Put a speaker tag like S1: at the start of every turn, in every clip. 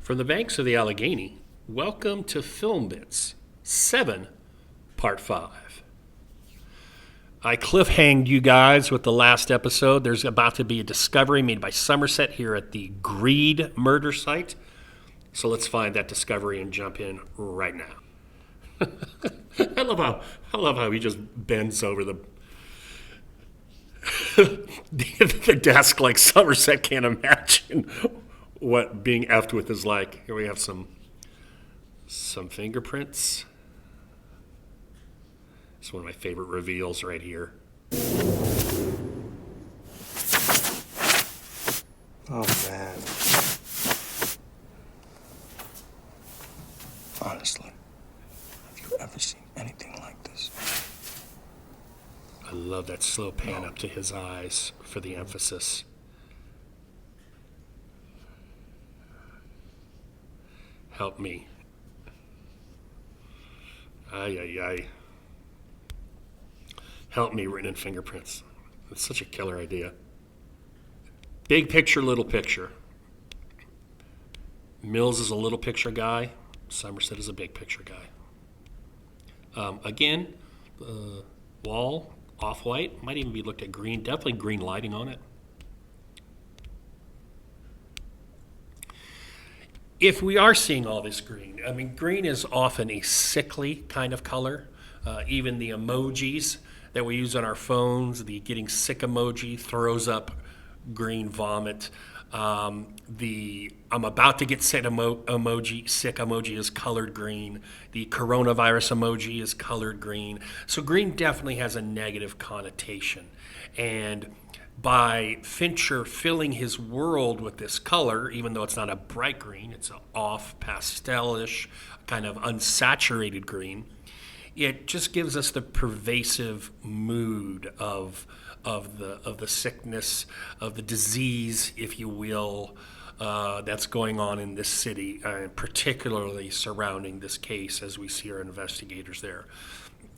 S1: From the banks of the Allegheny, welcome to Film Bits 7, Part 5. I cliffhanged you guys with the last episode. There's about to be a discovery made by Somerset here at the Greed murder site. So let's find that discovery and jump in right now. I love how he just bends over the the desk like Somerset can't imagine what being effed with is like. Here we have some fingerprints. It's one of my favorite reveals right here.
S2: Oh, man. Honestly, have you ever seen anything like this?
S1: I love that slow pan up to his eyes for the emphasis. Help me. Ay, ay, ay. Help me, written in fingerprints. It's such a killer idea. Big picture, little picture. Mills is a little picture guy. Somerset is a big picture guy. Again, wall, off-white. Might even be looked at green. Definitely green lighting on it. If we are seeing all this green, I mean, green is often a sickly kind of color. Even the emojis that we use on our phones, the getting sick emoji throws up green vomit. The I'm about to get sick emoji is colored green. The coronavirus emoji is colored green. So green definitely has a negative connotation. And by Fincher filling his world with this color, even though it's not a bright green, it's an off pastelish, kind of unsaturated green, it just gives us the pervasive mood of the sickness, of the disease, if you will, that's going on in this city, particularly surrounding this case as we see our investigators there.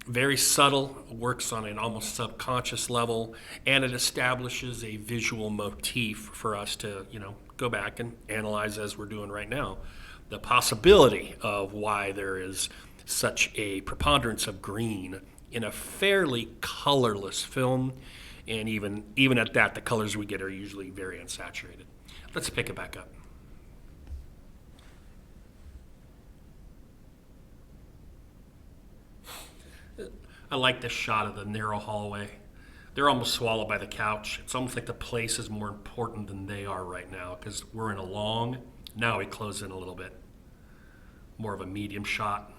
S1: Very subtle, works on an almost subconscious level, and it establishes a visual motif for us to, go back and analyze as we're doing right now. The possibility of why there is such a preponderance of green in a fairly colorless film, and even at that, the colors we get are usually very unsaturated. Let's pick it back up. I like this shot of the narrow hallway. They're almost swallowed by the couch. It's almost like the place is more important than they are right now because we're in a long, now we close in a little bit. More of a medium shot.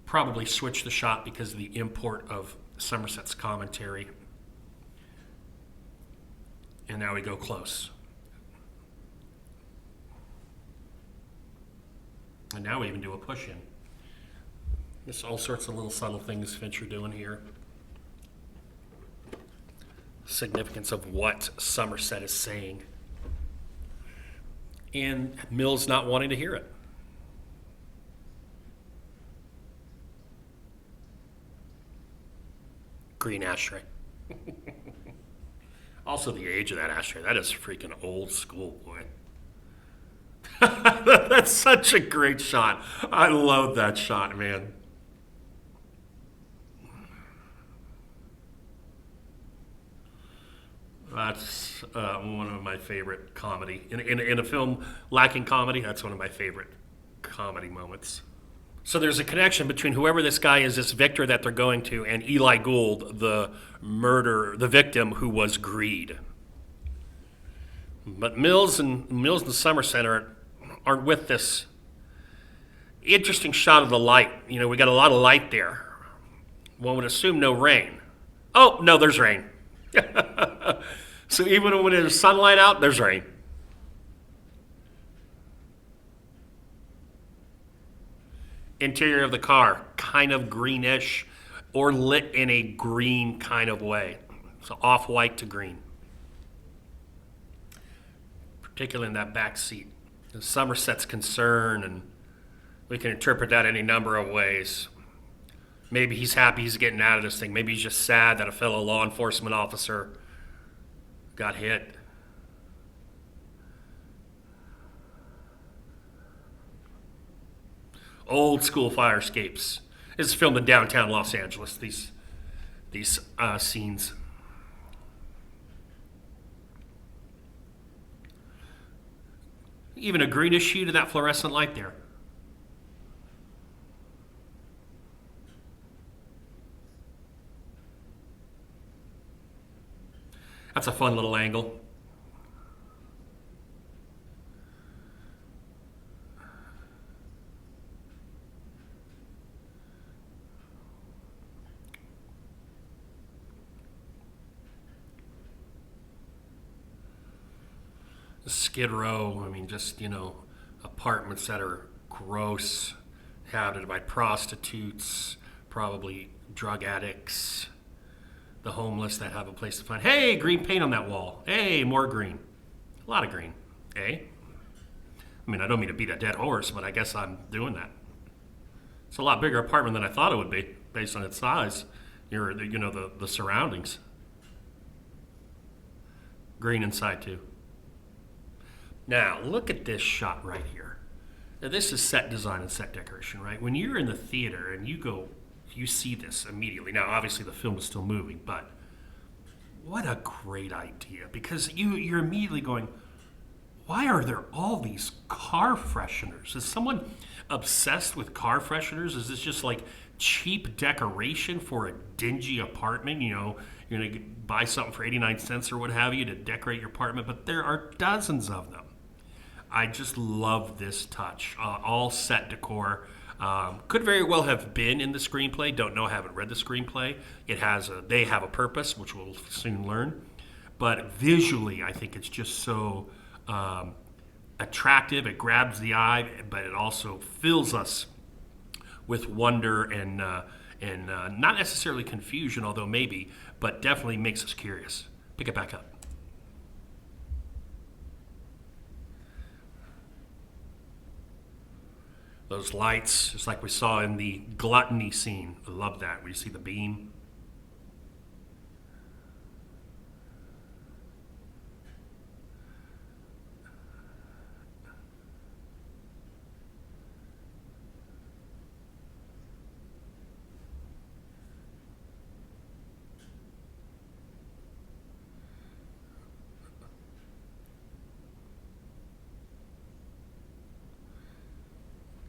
S1: Probably switch the shot because of the import of Somerset's commentary. And now we go close. And now we even do a push-in. There's all sorts of little subtle things Fincher doing here. Significance of what Somerset is saying. And Mills not wanting to hear it. Green ashtray. Also, the age of that ashtray. That is freaking old school, boy. That's such a great shot. I love that shot, man. That's one of my favorite comedy. In a film lacking comedy, that's one of my favorite comedy moments. So there's a connection between whoever this guy is, this Victor that they're going to, and Eli Gould, the victim who was Greed. But Mills and Somerset aren't with this. Interesting shot of the light. We got a lot of light there. One would assume no rain. Oh, no, there's rain. So even when there's sunlight out, there's rain. Interior of the car, kind of greenish or lit in a green kind of way. So off-white to green. Particularly in that back seat. Somerset's concern and We can interpret that any number of ways. Maybe he's happy he's getting out of this thing. Maybe he's just sad that a fellow law enforcement officer got hit. Old school fire escapes. This is filmed in downtown Los Angeles, these scenes. Even a greenish hue to that fluorescent light there. That's a fun little angle. Skid Row, I mean, just, apartments that are gross, inhabited by prostitutes, probably drug addicts, the homeless that have a place to find. Hey, green paint on that wall. Hey, more green. A lot of green. Eh? I mean, I don't mean to beat a dead horse, but I guess I'm doing that. It's a lot bigger apartment than I thought it would be, based on its size. The surroundings. Green inside, too. Now, look at this shot right here. Now, this is set design and set decoration, right? When you're in the theater and you see this immediately. Now, obviously, the film is still moving, but what a great idea. Because you're immediately going, why are there all these car fresheners? Is someone obsessed with car fresheners? Is this just like cheap decoration for a dingy apartment? You're going to buy something for 89 cents or what have you to decorate your apartment, but there are dozens of them. I just love this touch. All set decor. Could very well have been in the screenplay. Don't know, haven't read the screenplay. They have a purpose, which we'll soon learn. But visually, I think it's just so attractive. It grabs the eye, but it also fills us with wonder and not necessarily confusion, although maybe, but definitely makes us curious. Pick it back up. Those lights, just like we saw in the gluttony scene. I love that, where you see the beam.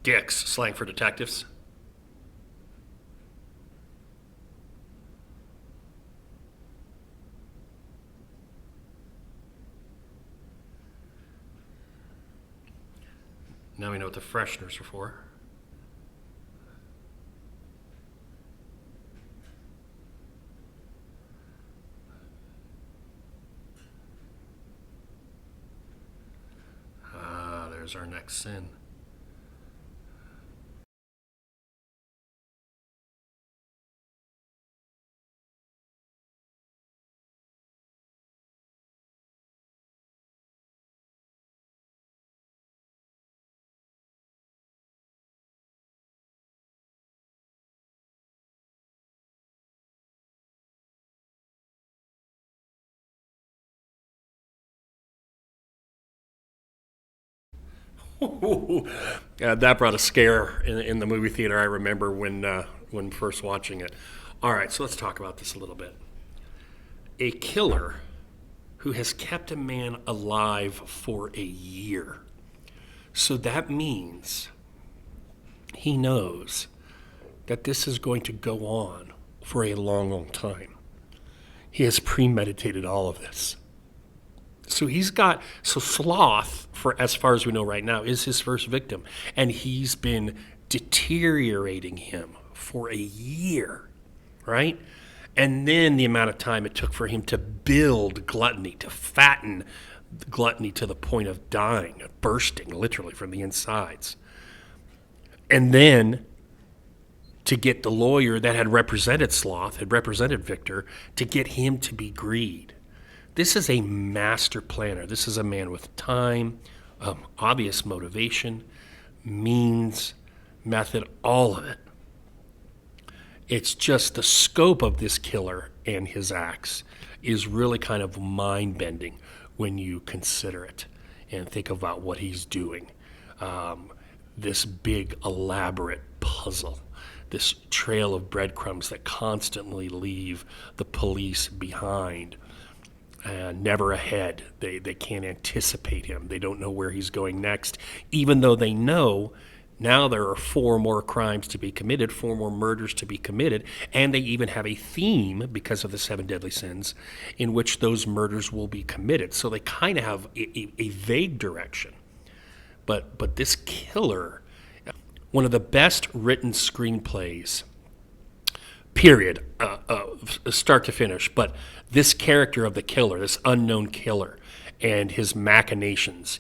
S1: Dicks, slang for detectives. Now we know what the fresheners are for. There's our next sin. That brought a scare in the movie theater. I remember when first watching it. All right, so let's talk about this a little bit. A killer who has kept a man alive for a year. So that means he knows that this is going to go on for a long, long time. He has premeditated all of this. So Sloth, for as far as we know right now, is his first victim. And he's been deteriorating him for a year, right? And then the amount of time it took for him to build gluttony, to fatten gluttony to the point of dying, of bursting literally from the insides. And then to get the lawyer that had represented Sloth, had represented Victor, to get him to be greed. This is a master planner. This is a man with time, obvious motivation, means, method, all of it. It's just the scope of this killer and his acts is really kind of mind-bending when you consider it and think about what he's doing. This big, elaborate puzzle, this trail of breadcrumbs that constantly leave the police behind. Never ahead. They can't anticipate him. They don't know where he's going next, even though they know now there are 4 more crimes to be committed, 4 more murders to be committed, and they even have a theme, because of the 7 deadly sins, in which those murders will be committed. So they kind of have a vague direction. But this killer, one of the best written screenplays, period, start to finish. But this character of the killer, this unknown killer, and his machinations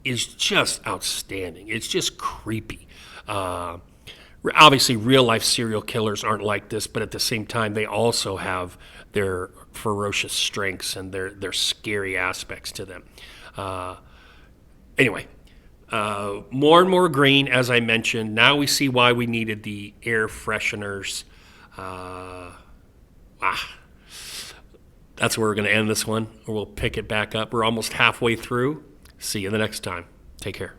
S1: is just outstanding. It's just creepy. Obviously, real-life serial killers aren't like this, but at the same time, they also have their ferocious strengths and their scary aspects to them. Anyway, more and more green, as I mentioned. Now we see why we needed the air fresheners. That's where we're going to end this one, or we'll pick it back up. We're almost halfway through. See you the next time. Take care.